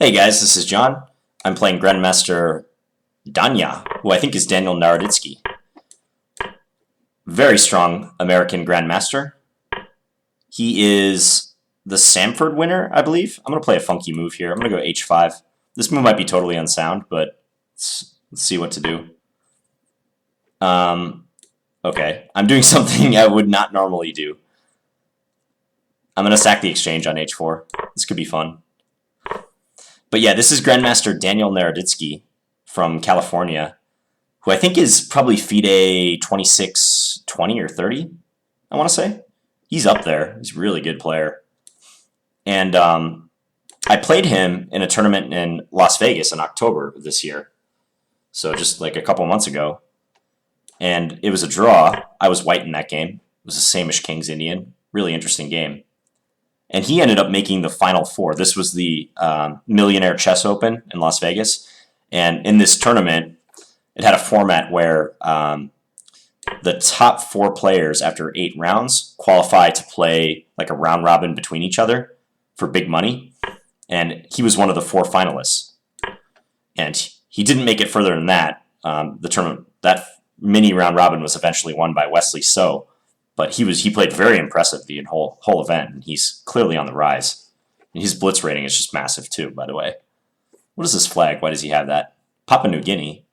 Hey guys, this is John. I'm playing Grandmaster Danya, who I think is Daniel Naroditsky. Very strong American Grandmaster. He is the Samford winner, I believe. I'm going to play a funky move here. I'm going to go h5. This move might be totally unsound, but let's see what to do. Okay, I'm doing something I would not normally do. I'm going to sack the exchange on h4. This could be fun. But yeah, this is Grandmaster Daniel Naroditsky from California, who I think is probably FIDE 26, 20, or 30, I want to say. He's up there. He's a really good player. And I played him in a tournament in Las Vegas in October of this year. So just like a couple months ago. And it was a draw. I was white in that game. It was a Samish Kings Indian. Really interesting game. And he ended up making the Final Four. This was the Millionaire Chess Open in Las Vegas. And in this tournament, it had a format where the top 4 players after 8 rounds qualify to play like a round robin between each other for big money. And he was one of the 4 finalists. And he didn't make it further than that. The tournament, that mini round robin was eventually won by Wesley So. But he played very impressive the whole event, and he's clearly on the rise. And his blitz rating is just massive too, by the way. What is this flag? Why does he have that? Papua New Guinea.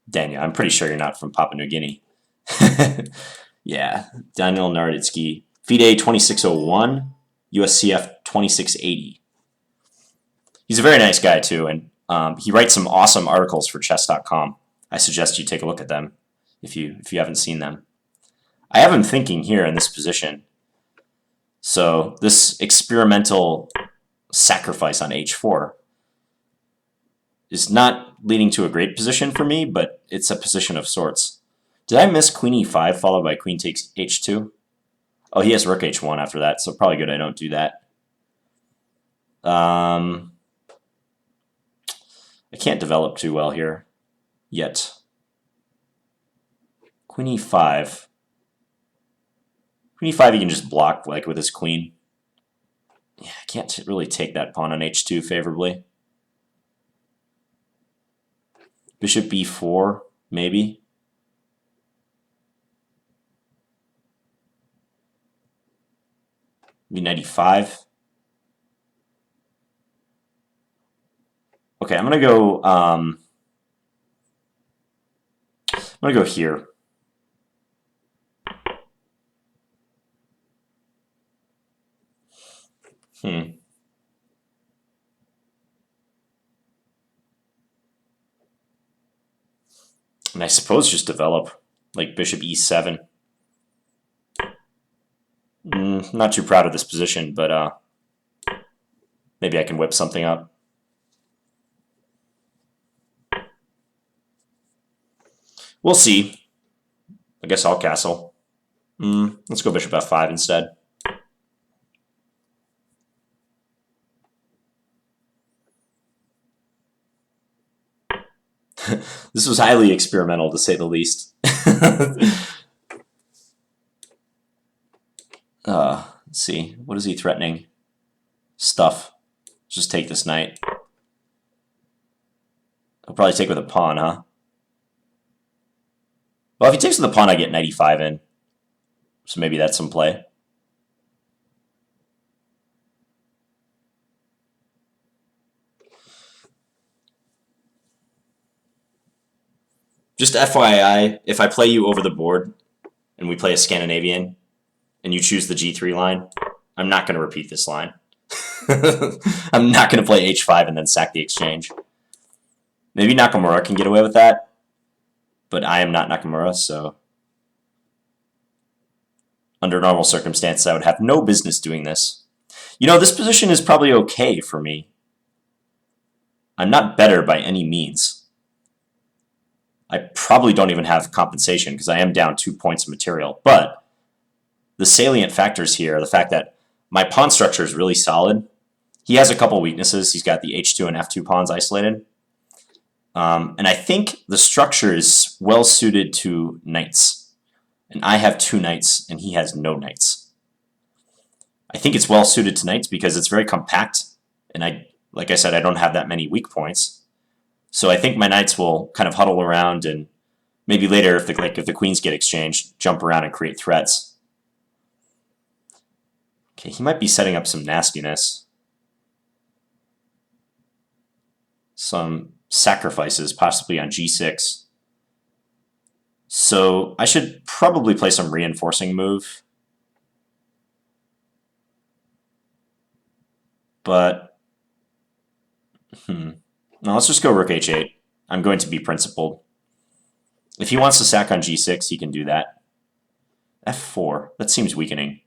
Daniel, I'm pretty sure you're not from Papua New Guinea. Yeah, Daniel Naroditsky. FIDE 2601, USCF 2680. He's a very nice guy too, and he writes some awesome articles for chess.com. I suggest you take a look at them if you haven't seen them. I have him thinking here in this position. So this experimental sacrifice on h4 is not leading to a great position for me, but it's a position of sorts. Did I miss queen e5 followed by queen takes h2? Oh, he has rook h1 after that, so probably good I don't do that. I can't develop too well here yet. Queen e5. Queen e5 he can just block like with his queen. Yeah, I can't really take that pawn on h2 favorably. Bishop b4, maybe. Maybe knight e5. Okay, I'm gonna go here. And I suppose just develop, like bishop e7. Not too proud of this position, but maybe I can whip something up. We'll see. I guess I'll castle. Let's go bishop f5 instead. This was highly experimental, to say the least. Let's see. What is he threatening? Stuff. Just take this knight. I'll probably take with a pawn, huh? Well, if he takes with the pawn, I get knight e5 in. So maybe that's some play. Just FYI, if I play you over the board and we play a Scandinavian and you choose the G3 line, I'm not going to repeat this line. I'm not going to play H5 and then sack the exchange. Maybe Nakamura can get away with that, but I am not Nakamura, so under normal circumstances I would have no business doing this. You know, this position is probably okay for me. I'm not better by any means. I probably don't even have compensation because I am down 2 points of material. But the salient factors here are the fact that my pawn structure is really solid. He has a couple weaknesses. He's got the h2 and f2 pawns isolated. And I think the structure is well suited to knights. And I have 2 knights and he has no knights. I think it's well suited to knights because it's very compact. And I like I said, I don't have that many weak points. So I think my knights will kind of huddle around and maybe later, if the queens get exchanged, jump around and create threats. Okay, he might be setting up some nastiness. Some sacrifices, possibly on g6. So I should probably play some reinforcing move. But, no, let's just go rook h8. I'm going to be principled. If he wants to sack on g6, he can do that. f4, that seems weakening.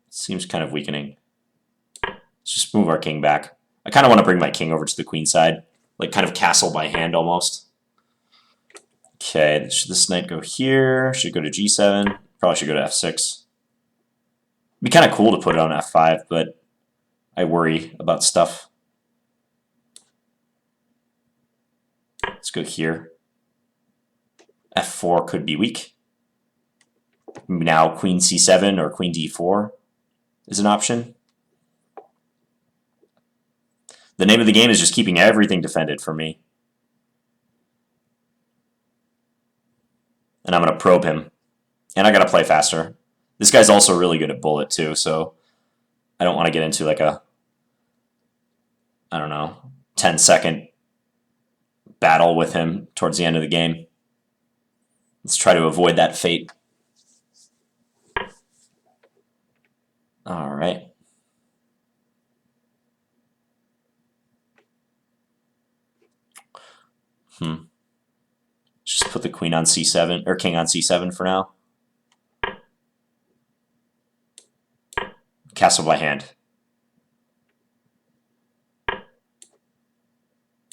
Seems kind of weakening. Let's just move our king back. I kind of want to bring my king over to the queen side, like kind of castle by hand almost. Okay, should this knight go here? Should go to g7? Probably should go to f6. It'd be kind of cool to put it on f5, but I worry about stuff. Let's go here. f4 could be weak. Now queen c7 or queen d4 is an option. The name of the game is just keeping everything defended for me. And I'm going to probe him. And I got to play faster. This guy's also really good at bullet too, so I don't want to get into like a, I don't know, 10-second battle with him towards the end of the game. Let's try to avoid that fate. All right. Just put the queen on c7, or king on c7 for now. Castle by hand.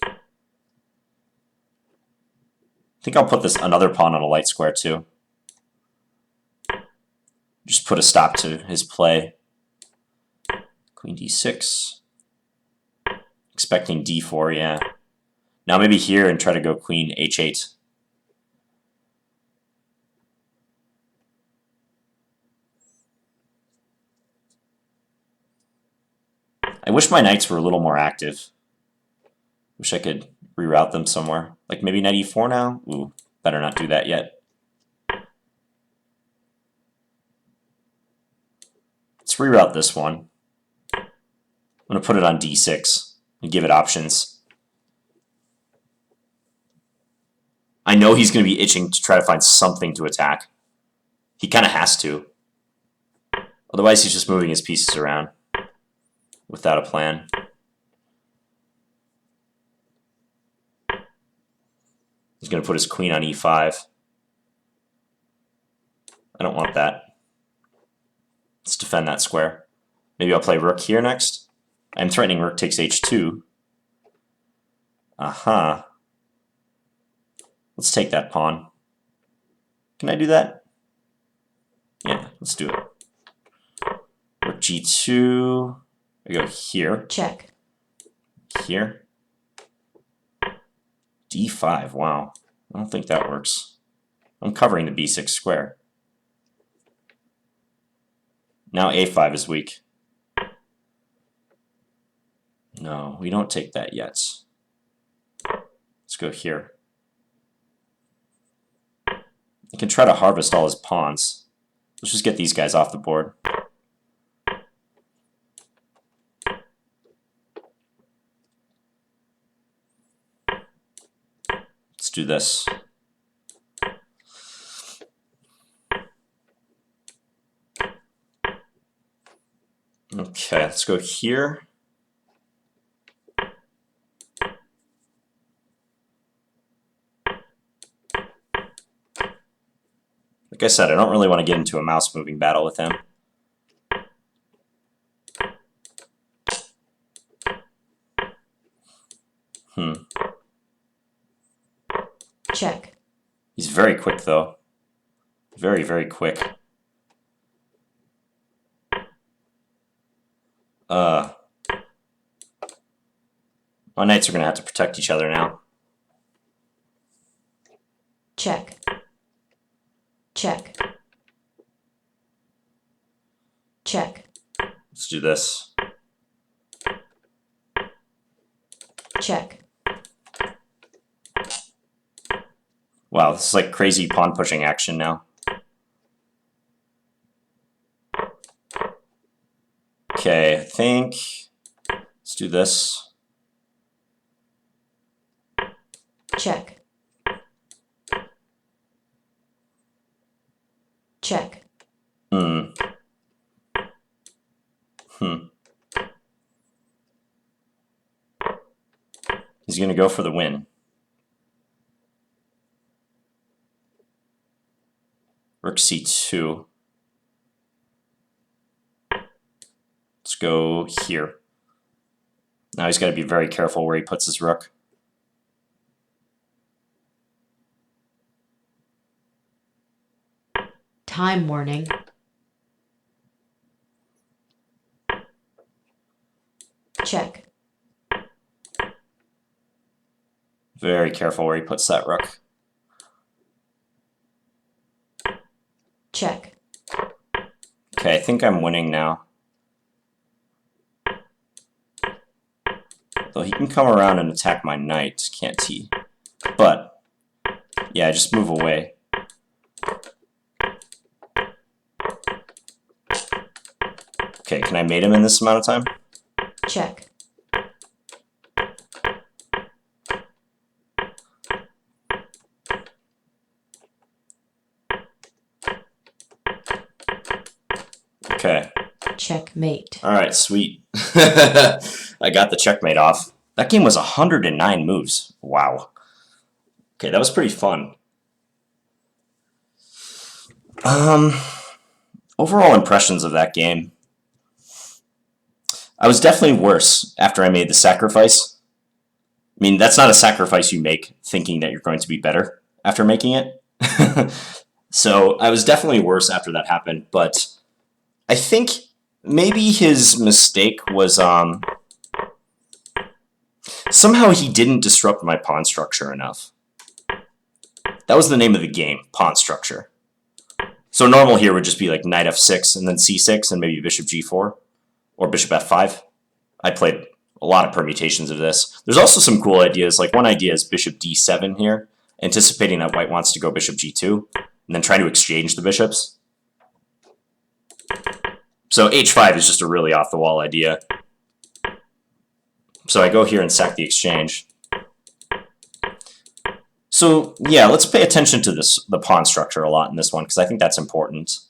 I think I'll put this another pawn on a light square too. Just put a stop to his play. Queen d6. Expecting d4, yeah. Now maybe here and try to go queen h8. I wish my knights were a little more active. Wish I could reroute them somewhere. Like maybe knight e4 now? Ooh, better not do that yet. Let's reroute this one. I'm going to put it on d6 and give it options. I know he's going to be itching to try to find something to attack. He kind of has to. Otherwise, he's just moving his pieces around without a plan. He's going to put his queen on e5. I don't want that. Let's defend that square. Maybe I'll play rook here next. I'm threatening rook takes h2. Aha. Let's take that pawn. Can I do that? Yeah, let's do it. Rook g2. I go here. Check. Here. d5, wow. I don't think that works. I'm covering the b6 square. Now a5 is weak. No, we don't take that yet. Let's go here. I can try to harvest all his pawns. Let's just get these guys off the board. Let's do this. Okay, let's go here. Like I said, I don't really want to get into a mouse moving battle with him. Check. He's very quick, though. Very, very quick. My knights are going to have to protect each other now. Check. Check. Check. Let's do this. check, Wow, this is like crazy pawn pushing action now. Okay, I think let's do this. check, check, He's gonna go for the win. Rook c2. Let's go here. Now he's got to be very careful where he puts his rook. time warning, check, Very careful where he puts that rook. check, Okay, I think I'm winning now. Though he can come around and attack my knight, can't he? But, yeah, just move away. Okay, can I mate him in this amount of time? check, Okay. checkmate, Alright, sweet. I got the checkmate off. That game was 109 moves. Wow. Okay, that was pretty fun. Overall impressions of that game. I was definitely worse after I made the sacrifice. I mean, that's not a sacrifice you make thinking that you're going to be better after making it. So I was definitely worse after that happened, but I think maybe his mistake was somehow he didn't disrupt my pawn structure enough. That was the name of the game, pawn structure. So normal here would just be like knight f6 and then c6 and maybe bishop g4 or bishop f5. I played a lot of permutations of this. There's also some cool ideas. Like one idea is bishop d7 here, anticipating that white wants to go bishop g2 and then try to exchange the bishops. So h5 is just a really off-the-wall idea. So I go here and sack the exchange. So yeah, let's pay attention to the pawn structure a lot in this one, because I think that's important.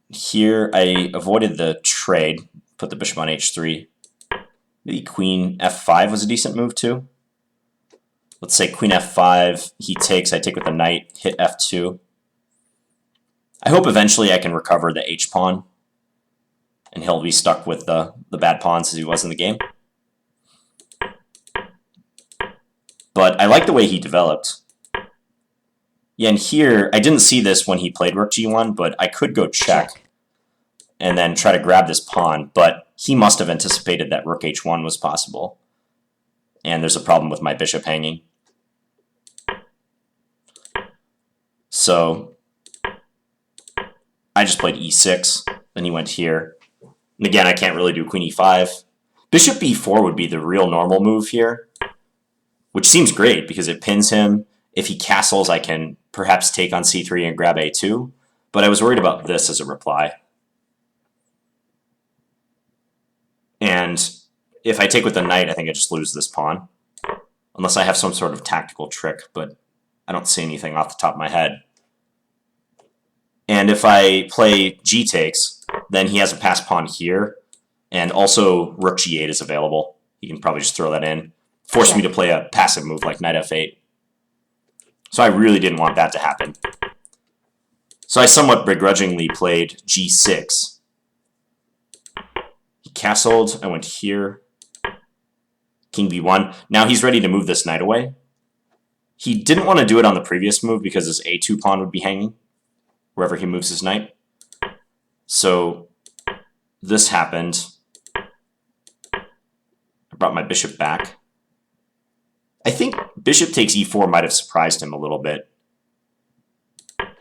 Here I avoided the trade, put the bishop on h3. Maybe queen f5 was a decent move too. Let's say queen f5, he takes, I take with the knight, hit f2. I hope eventually I can recover the h-pawn, and he'll be stuck with the bad pawns as he was in the game. But I like the way he developed. Yeah, and here, I didn't see this when he played rook g1, but I could go check and then try to grab this pawn, but he must have anticipated that rook h1 was possible. And there's a problem with my bishop hanging. So I just played e6, then he went here. And again, I can't really do queen e5. Bishop b4 would be the real normal move here, which seems great because it pins him. If he castles, I can perhaps take on c3 and grab a2, but I was worried about this as a reply. And if I take with the knight, I think I just lose this pawn, unless I have some sort of tactical trick, but I don't see anything off the top of my head. And if I play g takes, then he has a pass pawn here, and also rook g8 is available. He can probably just throw that in, force me to play a passive move like knight f8. So I really didn't want that to happen. So I somewhat begrudgingly played g6. He castled, I went here, king b1. Now he's ready to move this knight away. He didn't want to do it on the previous move because his a2 pawn would be hanging wherever he moves his knight. So this happened. I brought my bishop back. I think bishop takes e4 might have surprised him a little bit.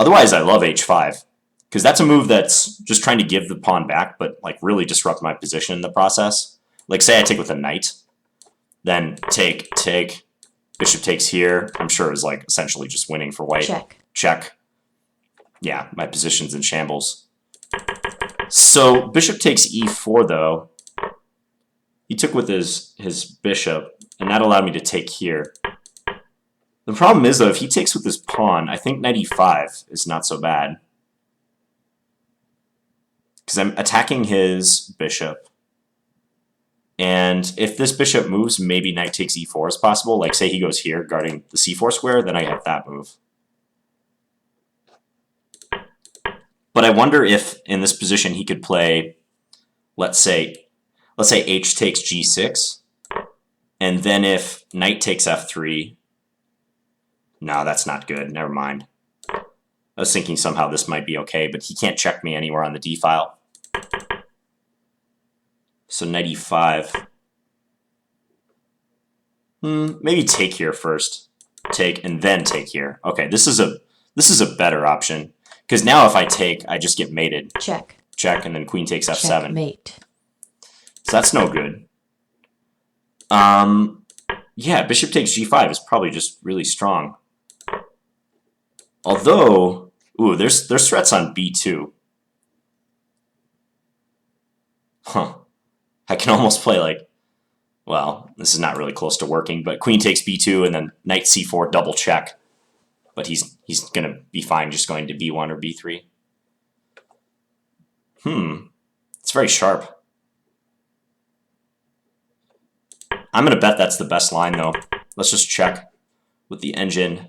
Otherwise, I love h5, because that's a move that's just trying to give the pawn back, but like really disrupt my position in the process. Like say I take with a knight, Then take. Bishop takes here. I'm sure it was like essentially just winning for white. Check. Yeah, my position's in shambles. So bishop takes e4 though. He took with his bishop, and that allowed me to take here. The problem is though, if he takes with his pawn, I think knight e5 is not so bad. Because I'm attacking his bishop. And if this bishop moves, maybe knight takes e4 is possible. Like say he goes here, guarding the c4 square, then I have that move. But I wonder if in this position he could play, let's say h takes g6, and then if knight takes f3, no, that's not good. Never mind. I was thinking somehow this might be okay, but he can't check me anywhere on the d file. So knight e5. Maybe take here first. Take and then take here. Okay, this is a better option. Because now if I take, I just get mated. Check. Check, and then queen takes f7. Checkmate. So that's no good. Yeah, bishop takes g5 is probably just really strong. Although, ooh, there's threats on b2. Huh. I can almost play like, well, this is not really close to working, but queen takes b2 and then knight c4 double check. But he's going to be fine just going to b1 or b3. It's very sharp. I'm going to bet that's the best line, though. Let's just check with the engine.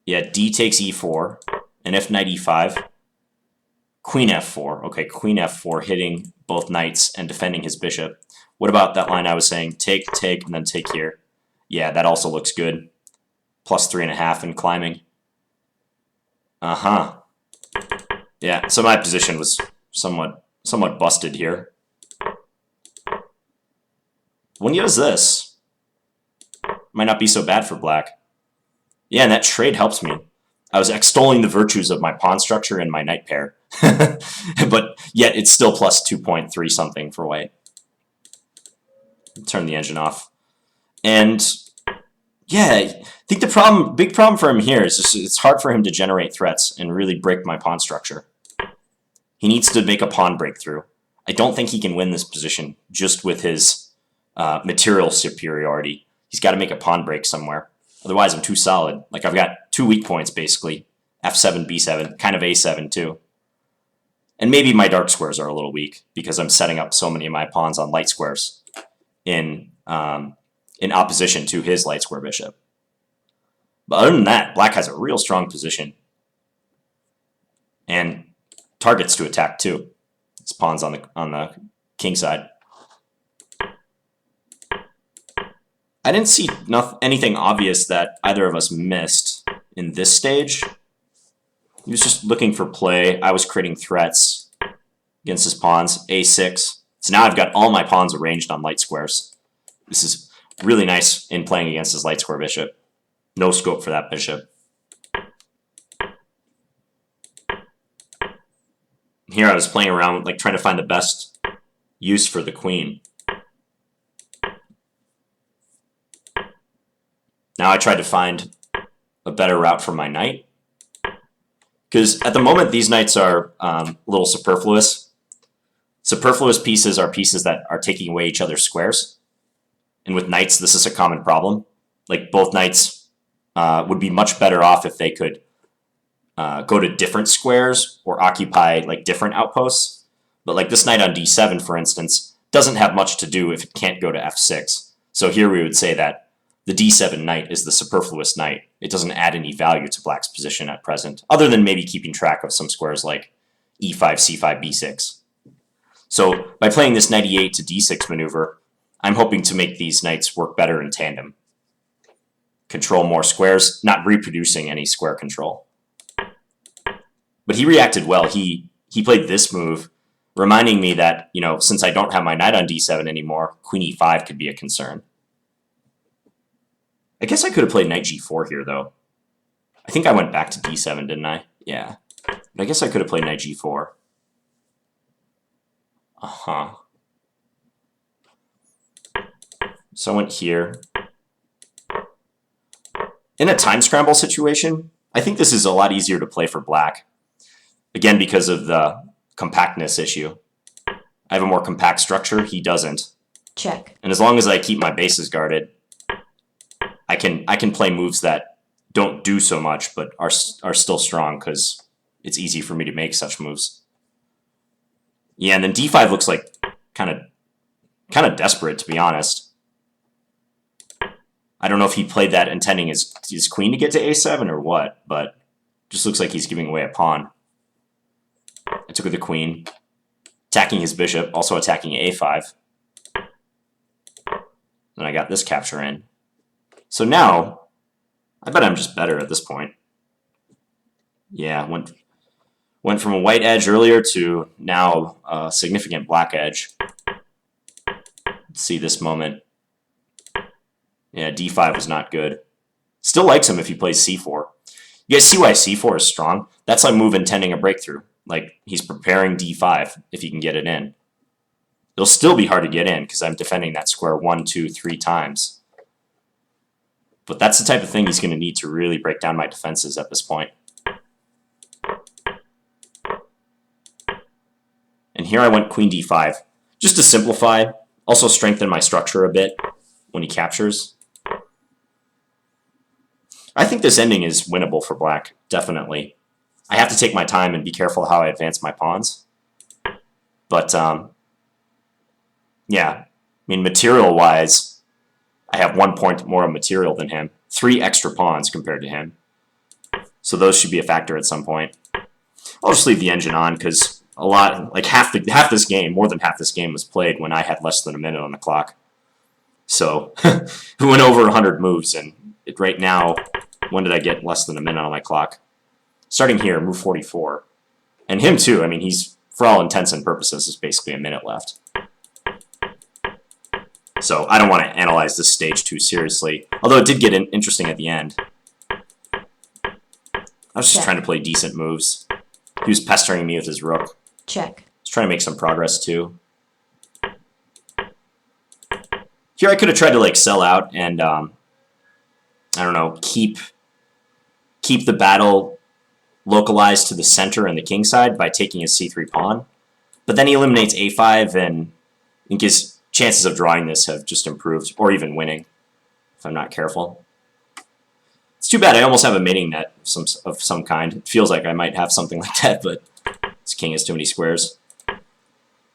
Yeah, d takes e4, and if knight e5, queen f4. Okay, queen f4 hitting both knights and defending his bishop. What about that line I was saying? Take, and then take here. Yeah, that also looks good. Plus 3.5 and climbing. Yeah, so my position was somewhat busted here. When he does this, might not be so bad for black. Yeah, and that trade helps me. I was extolling the virtues of my pawn structure and my knight pair. But yet it's still plus 2.3 something for white. Turn the engine off. And yeah, I think the big problem for him here is just it's hard for him to generate threats and really break my pawn structure. He needs to make a pawn breakthrough. I don't think he can win this position just with his material superiority. He's got to make a pawn break somewhere. Otherwise, I'm too solid. Like, I've got 2 weak points, basically. f7, b7, kind of a7, too. And maybe my dark squares are a little weak, because I'm setting up so many of my pawns on light squares in opposition to his light square bishop. But other than that, black has a real strong position. And targets to attack, too. His pawn's on the king side. I didn't see anything obvious that either of us missed in this stage. He was just looking for play. I was creating threats against his pawns. a6. So now I've got all my pawns arranged on light squares. This is really nice in playing against his light square bishop. No scope for that bishop. Here I was playing around, like trying to find the best use for the queen. Now I tried to find a better route for my knight. Because at the moment, these knights are a little superfluous. Superfluous pieces are pieces that are taking away each other's squares. And with knights, this is a common problem. Like, both knights would be much better off if they could go to different squares or occupy, like, different outposts. But, like, this knight on d7, for instance, doesn't have much to do if it can't go to f6. So here we would say that the d7 knight is the superfluous knight. It doesn't add any value to black's position at present, other than maybe keeping track of some squares like e5, c5, b6. So by playing this knight e8 to d6 maneuver, I'm hoping to make these knights work better in tandem. Control more squares, not reproducing any square control. But he reacted well. He played this move, reminding me that, you know, since I don't have my knight on d7 anymore, queen e5 could be a concern. I guess I could have played knight g4 here, though. I think I went back to d7, didn't I? Yeah. But I guess I could have played knight g4. So I went here. In a time scramble situation, I think this is a lot easier to play for black. Again, because of the compactness issue. I have a more compact structure, he doesn't. Check. And as long as I keep my bases guarded, I can play moves that don't do so much, but are still strong, because it's easy for me to make such moves. Yeah, and then d5 looks like kind of desperate, to be honest. I don't know if he played that intending his queen to get to a7 or what, but just looks like he's giving away a pawn. I took with the queen, attacking his bishop, also attacking a5. Then I got this capture in. So now, I bet I'm just better at this point. Yeah, went from a white edge earlier to now a significant black edge. Let's see this moment. Yeah, d5 was not good. Still likes him if he plays c4. You guys see why c4 is strong? That's a move intending a breakthrough. Like, he's preparing d5 if he can get it in. It'll still be hard to get in because I'm defending that square 1, 2, 3 times. But that's the type of thing he's going to need to really break down my defenses at this point. And here I went queen d5. Just to simplify, also strengthen my structure a bit when he captures. I think this ending is winnable for black, definitely. I have to take my time and be careful how I advance my pawns. But, yeah, I mean, material-wise, I have 1 point more of material than him. 3 extra pawns compared to him. So those should be a factor at some point. I'll just leave the engine on, because a lot, like half this game, more than half this game was played when I had less than a minute on the clock. So, we went over 100 moves, and right now, when did I get less than a minute on my clock? Starting here, move 44. And him too, I mean, he's, for all intents and purposes, is basically a minute left. So I don't want to analyze this stage too seriously, although it did get interesting at the end. I was just trying to play decent moves. He was pestering me with his rook. Check. I was trying to make some progress too. Here I could have tried to like sell out and, I don't know, keep the battle localized to the center and the king side by taking his c3 pawn. But then he eliminates a5, and I think his chances of drawing this have just improved, or even winning, if I'm not careful. It's too bad I almost have a mating net of some kind. It feels like I might have something like that, but this king has too many squares.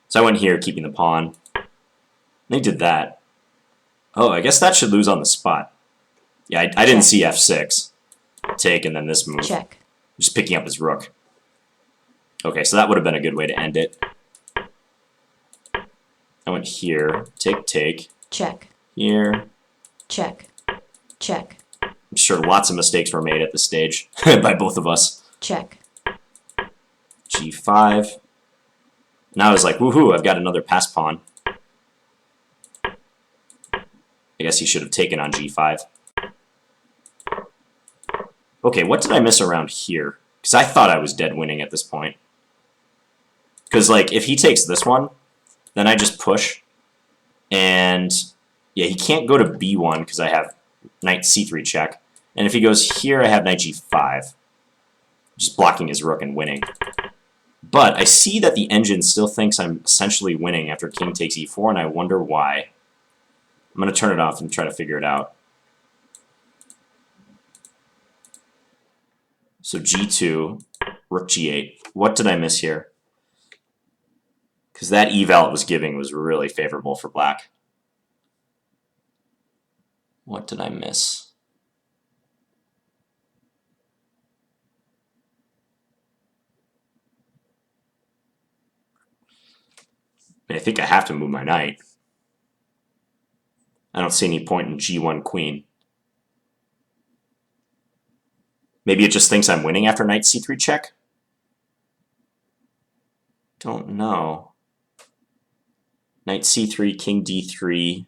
So I went here, keeping the pawn. And he did that. Oh, I guess that should lose on the spot. Yeah, I didn't see f6. Take, and then this move. Check. Just picking up his rook. Okay, so that would have been a good way to end it. I went here, take. Check. Here. Check. Check. I'm sure lots of mistakes were made at this stage by both of us. Check. g5. Now I was like, woohoo, I've got another pass pawn. I guess he should have taken on g5. Okay, what did I miss around here? Because I thought I was dead winning at this point. Because, like, if he takes this one, then I just push. And, yeah, he can't go to b1 because I have knight c3 check. And if he goes here, I have knight g5. Just blocking his rook and winning. But I see that the engine still thinks I'm essentially winning after king takes e4, and I wonder why. I'm going to turn it off and try to figure it out. So g2, rook g8. What did I miss here? Because that eval it was giving was really favorable for black. What did I miss? I think I have to move my knight. I don't see any point in g1 queen. Maybe it just thinks I'm winning after knight c3 check? Don't know. Knight c3, king d3.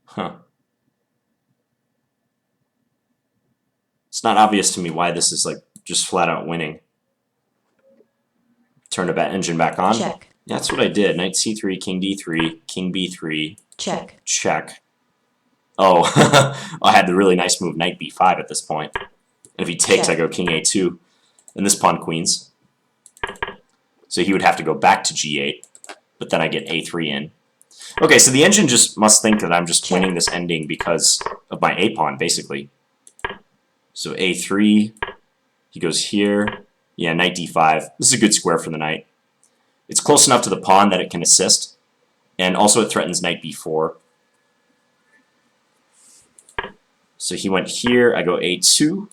Huh. It's not obvious to me why this is like just flat out winning. Turn the engine back on. Check. That's what I did. Knight c3, king d3, king b3. Check. Check. Oh, I had the really nice move, knight b5 at this point. And if he takes, Check. I go king a2. And this pawn queens. So he would have to go back to g8. But then I get a3 in. Okay, so the engine just must think that I'm just Check. winning this ending because of my a-pawn, basically. So a3, he goes here. Yeah, knight d5. This is a good square for the knight. It's close enough to the pawn that it can assist. And also it threatens knight b4. So he went here, I go a2.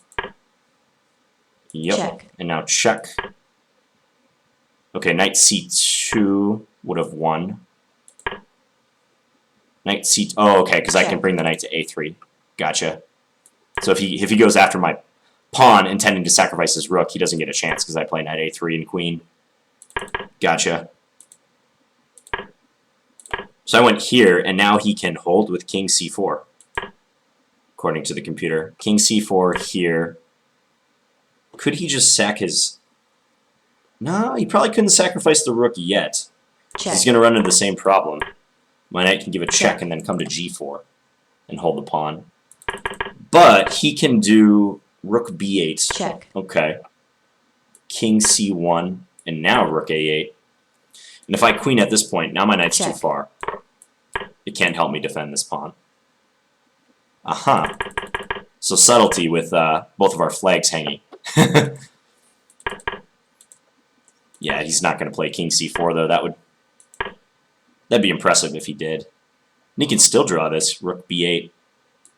Yep, Check. and now check. Okay, knight c2 would have won. Knight c... Oh, okay, because I can bring the knight to a3. Gotcha. So if he goes after my pawn, intending to sacrifice his rook, he doesn't get a chance because I play knight a3 and queen. Gotcha. So I went here, and now he can hold with king c4, according to the computer. King c4 here. Could he just sack his... No, he probably couldn't sacrifice the rook yet. Check. He's going to run into the same problem. My knight can give a check and then come to g4 and hold the pawn. But he can do rook b8. Check. Okay. King c1, and now rook a8. And if I queen at this point, now my knight's too far. It can't help me defend this pawn. Aha. So subtlety with both of our flags hanging. Yeah, he's not going to play king c4, though. That'd be impressive if he did. And he can still draw this, rook b8.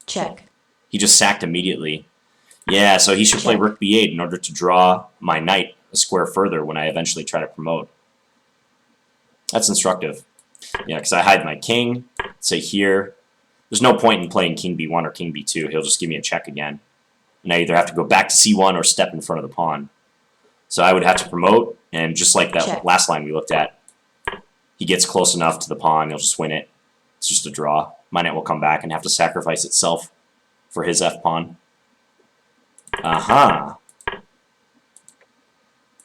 Check. He just sacked immediately. Yeah, so he should play rook b8 in order to draw my knight a square further when I eventually try to promote. That's instructive. Yeah, because I hide my king, say here. There's no point in playing king b1 or king b2. He'll just give me a check again. And I either have to go back to c1 or step in front of the pawn. So I would have to promote, and just like that last line we looked at, he gets close enough to the pawn, he'll just win it. It's just a draw. My knight will come back and have to sacrifice itself for his f-pawn. Aha!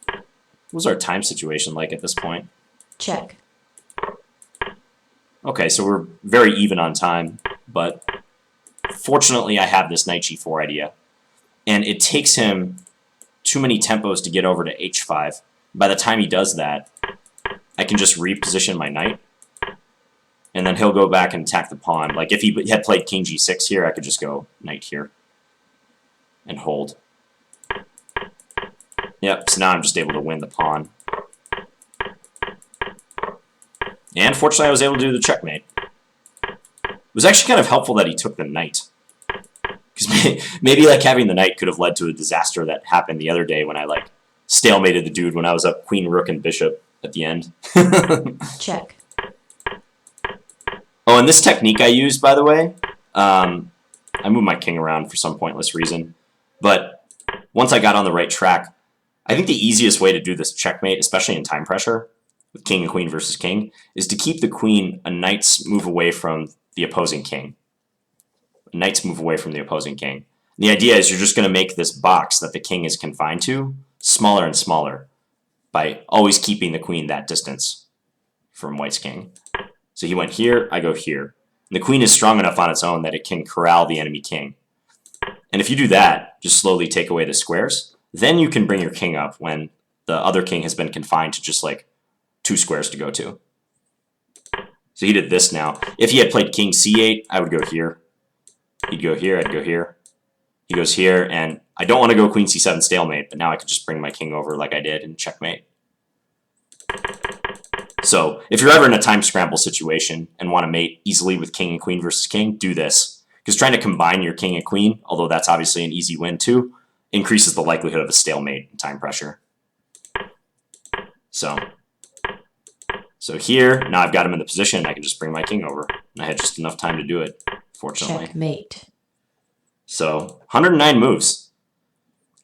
What was our time situation like at this point? Check. Okay, so we're very even on time, but fortunately I have this knight g4 idea. And it takes him too many tempos to get over to h5. By the time he does that, I can just reposition my knight, and then he'll go back and attack the pawn. Like if he had played king g6 here, I could just go knight here and hold. Yep, so now I'm just able to win the pawn. And fortunately I was able to do the checkmate. It was actually kind of helpful that he took the knight. Because maybe like having the knight could have led to a disaster that happened the other day when I like stalemated the dude when I was up queen, rook, and bishop at the end. Check. Oh, and this technique I used, by the way, I moved my king around for some pointless reason. But once I got on the right track, I think the easiest way to do this checkmate, especially in time pressure, with king and queen versus king, is to keep the queen a knight's move away from the opposing king. Knights move away from the opposing king. The idea is you're just going to make this box that the king is confined to smaller and smaller by always keeping the queen that distance from white's king. So he went here, I go here. And the queen is strong enough on its own that it can corral the enemy king. And if you do that, just slowly take away the squares, then you can bring your king up when the other king has been confined to just like 2 squares to go to. So he did this now. If he had played king c8, I would go here. He'd go here, I'd go here. He goes here, and I don't want to go queen c7 stalemate, but now I could just bring my king over like I did and checkmate. So if you're ever in a time scramble situation and want to mate easily with king and queen versus king, do this. Because trying to combine your king and queen, although that's obviously an easy win too, increases the likelihood of a stalemate in time pressure. So here, now I've got him in the position, I can just bring my king over. And I had just enough time to do it, fortunately. Checkmate. So 109 moves.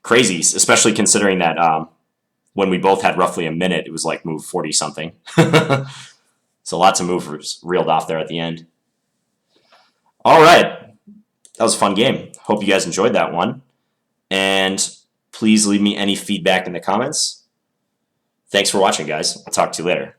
Crazy, especially considering that when we both had roughly a minute, it was like move 40-something. So lots of moves reeled off there at the end. All right. That was a fun game. Hope you guys enjoyed that one. And please leave me any feedback in the comments. Thanks for watching, guys. I'll talk to you later.